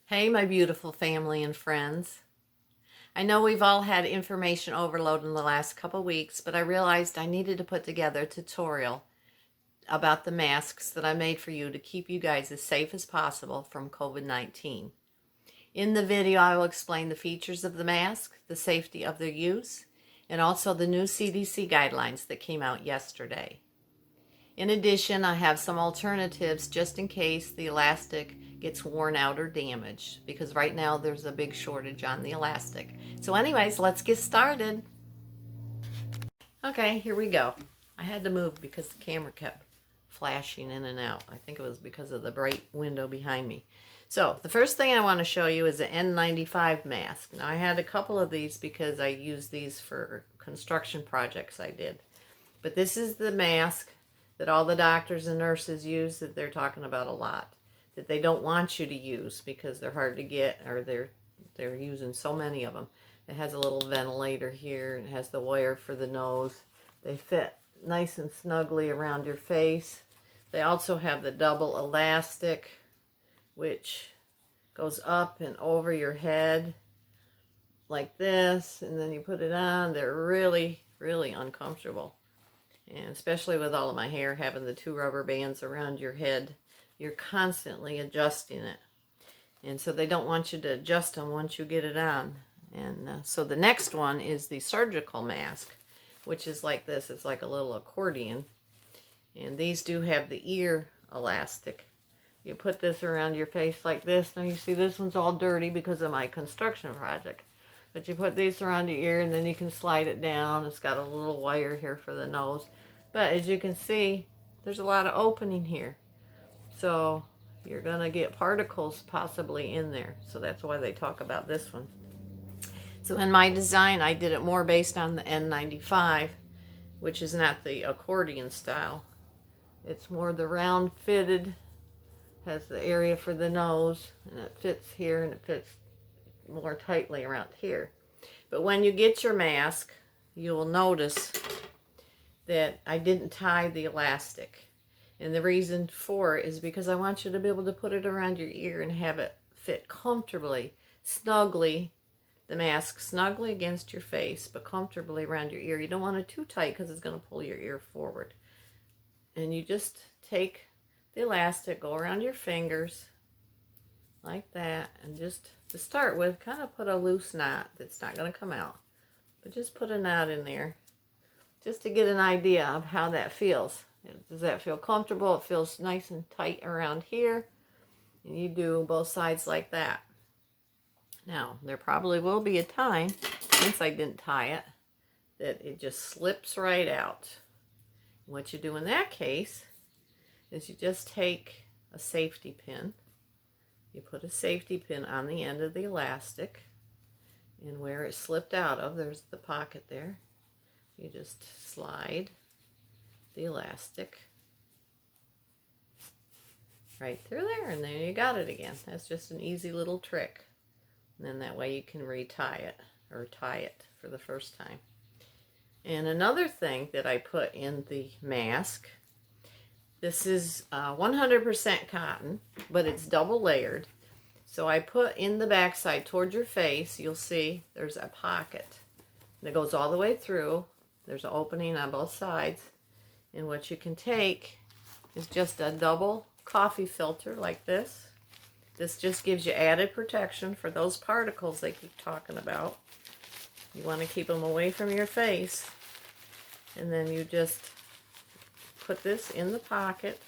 Hey, my beautiful family and friends. I know we've all had information overload in the last couple weeks, but I realized I needed to put together a tutorial about the masks that I made for you to keep you guys as safe as possible from COVID-19. In the video, I will explain the features of the mask, the safety of their use, and also the new CDC guidelines that came out yesterday. In addition, I have some alternatives just in case the elastic gets worn out or damaged, because right now there's a big shortage on the elastic. So anyways, let's get started. Okay, here we go. I had to move because the camera kept flashing in and out. I think it was because of the bright window behind me. So the first thing I want to show you is the N95 mask. Now I had a couple of these because I used these for construction projects I did. But this is the mask that all the doctors and nurses use, that they're talking about a lot, that they don't want you to use because they're hard to get, or they're using so many of them. It has a little ventilator here, it has the wire for the nose. They fit nice and snugly around your face. They also have the double elastic, which goes up and over your head like this, and then you put it on. They're really, really uncomfortable. And especially with all of my hair, having the two rubber bands around your head, you're constantly adjusting it. And so they don't want you to adjust them once you get it on. And so the next one is the surgical mask, which is like this. It's like a little accordion. And these do have the ear elastic. You put this around your face like this. Now you see this one's all dirty because of my construction project. But you put these around your ear and then you can slide it down. It's got a little wire here for the nose. But as you can see, there's a lot of opening here. So you're going to get particles possibly in there. So that's why they talk about this one. So in my design, I did it more based on the N95, which is not the accordion style. It's more the round fitted, has the area for the nose, and it fits here and it fits more tightly around here. But when you get your mask, you will notice that I didn't tie the elastic. And the reason for it is because I want you to be able to put it around your ear and have it fit comfortably, snugly, the mask snugly against your face, but comfortably around your ear. You don't want it too tight because it's going to pull your ear forward. And you just take the elastic, go around your fingers like that, and just to start with, kind of put a loose knot that's not going to come out. But just put a knot in there just to get an idea of how that feels. Does that feel comfortable? It feels nice and tight around here. And you do both sides like that. Now, there probably will be a time, since I didn't tie it, that it just slips right out. What you do in that case is you just take a safety pin. You put a safety pin on the end of the elastic, and where it slipped out of, there's the pocket there. You just slide the elastic right through there, and there you got it again. That's just an easy little trick. And then that way you can retie it, or tie it for the first time. And another thing that I put in the mask, this is 100% cotton, but it's double layered. So I put in the back side toward your face, you'll see there's a pocket that goes all the way through. There's an opening on both sides. And what you can take is just a double coffee filter like this. This just gives you added protection for those particles they keep talking about. You want to keep them away from your face. And then you just put this in the pocket.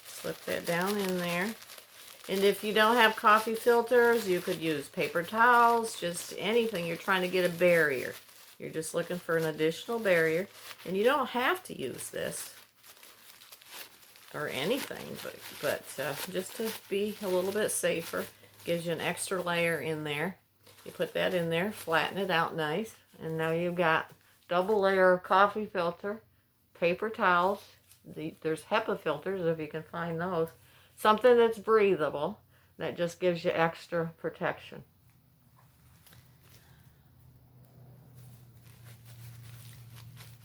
Slip that down in there. And if you don't have coffee filters, you could use paper towels, just anything. You're trying to get a barrier. You're just looking for an additional barrier. And you don't have to use this or anything, but just to be a little bit safer, gives you an extra layer in there. You put that in there, flatten it out nice, and now you've got double layer of coffee filter, paper towels. There's HEPA filters if you can find those. Something that's breathable, that just gives you extra protection.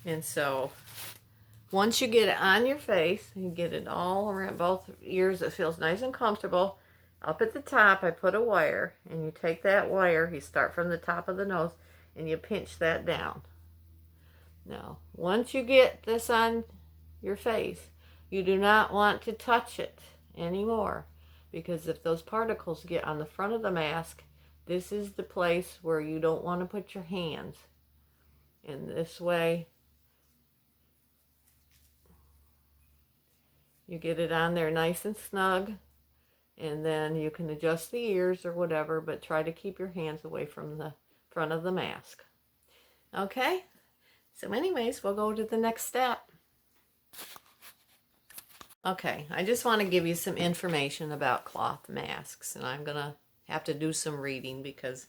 And so Once you get it on your face, you get it all around both ears, it feels nice and comfortable. Up at the top, I put a wire, and you take that wire, you start from the top of the nose, and you pinch that down. Now, once you get this on your face, you do not want to touch it anymore, because if those particles get on the front of the mask, this is the place where you don't want to put your hands. In this way, you get it on there nice and snug, and then you can adjust the ears or whatever, but try to keep your hands away from the front of the mask. Okay? So anyways, we'll go to the next step. Okay, I just want to give you some information about cloth masks, and I'm going to have to do some reading because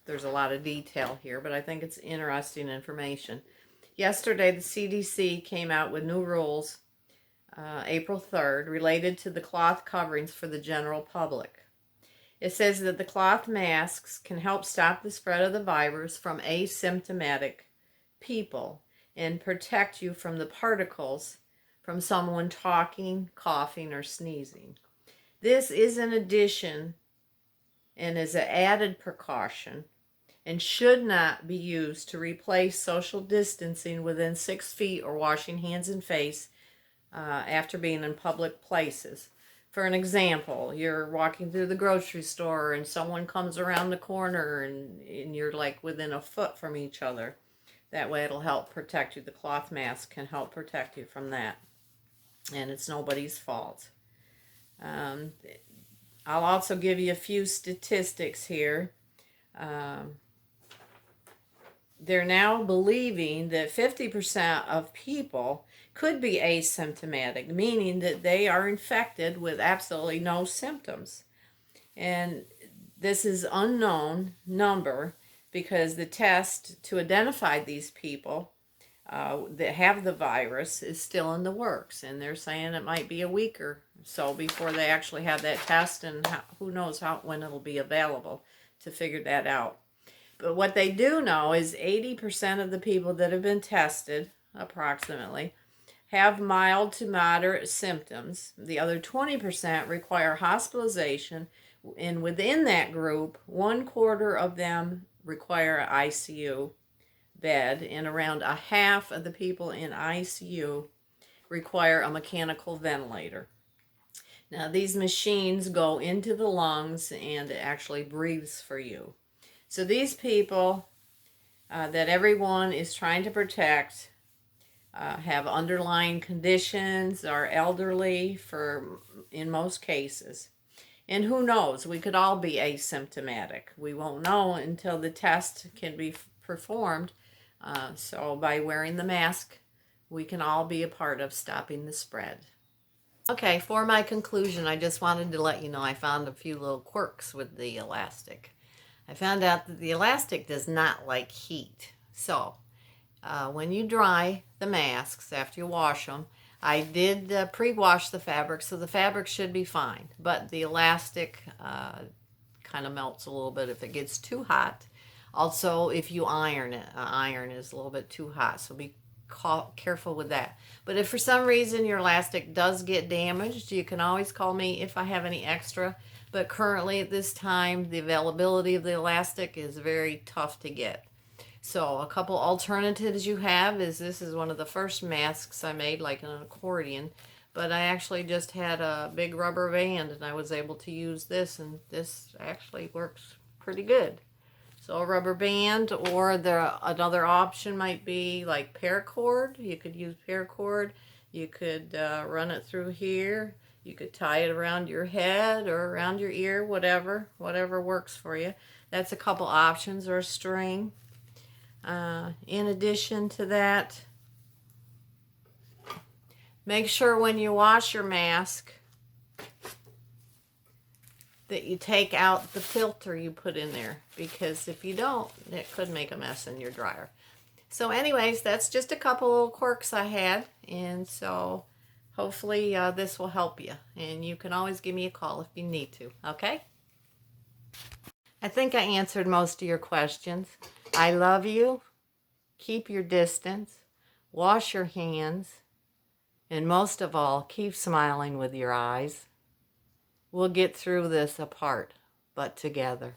there's a lot of detail here, but I think it's interesting information. Yesterday, the CDC came out with new rules, April 3rd, related to the cloth coverings for the general public. It says that the cloth masks can help stop the spread of the virus from asymptomatic people and protect you from the particles from someone talking, coughing, or sneezing. This is an addition and is an added precaution and should not be used to replace social distancing within 6 feet or washing hands and face after being in public places. For an example, you're walking through the grocery store and someone comes around the corner and you're like within a foot from each other. That way it'll help protect you. The cloth mask can help protect you from that. And it's nobody's fault. I'll also give you a few statistics here. They're now believing that 50% of people could be asymptomatic, meaning that they are infected with absolutely no symptoms. And this is unknown number because the test to identify these people that have the virus is still in the works. And they're saying it might be a week or so before they actually have that test, and who knows when it'll be available to figure that out. But what they do know is 80% of the people that have been tested, approximately, have mild to moderate symptoms. The other 20% require hospitalization, and within that group, 1/4 of them require an ICU bed, and around a half of the people in ICU require a mechanical ventilator. Now, these machines go into the lungs and it actually breathes for you. So these people that everyone is trying to protect have underlying conditions, are elderly in most cases. And who knows, we could all be asymptomatic. We won't know until the test can be performed. So by wearing the mask, we can all be a part of stopping the spread. Okay, for my conclusion, I just wanted to let you know I found a few little quirks with the elastic. I found out that the elastic does not like heat. So when you dry the masks after you wash them, I did pre-wash the fabric, so the fabric should be fine. But the elastic kind of melts a little bit if it gets too hot. Also, if you iron it, iron is a little bit too hot, so be careful with that. But if for some reason your elastic does get damaged, you can always call me if I have any extra. But currently at this time, the availability of the elastic is very tough to get. So a couple alternatives you have is this is one of the first masks I made, like an accordion. But I actually just had a big rubber band and I was able to use this, and this actually works pretty good. So a rubber band, or another option might be like paracord. You could use paracord. You could run it through here. You could tie it around your head or around your ear, whatever works for you. That's a couple options, or a string. In addition to that, make sure when you wash your mask that you take out the filter you put in there, because if you don't, it could make a mess in your dryer. So anyways, that's just a couple little quirks I had, and so hopefully this will help you, and you can always give me a call if you need to, okay? I think I answered most of your questions. I love you. Keep your distance. wash your hands, and most of all, keep smiling with your eyes. We'll get through this apart, but together.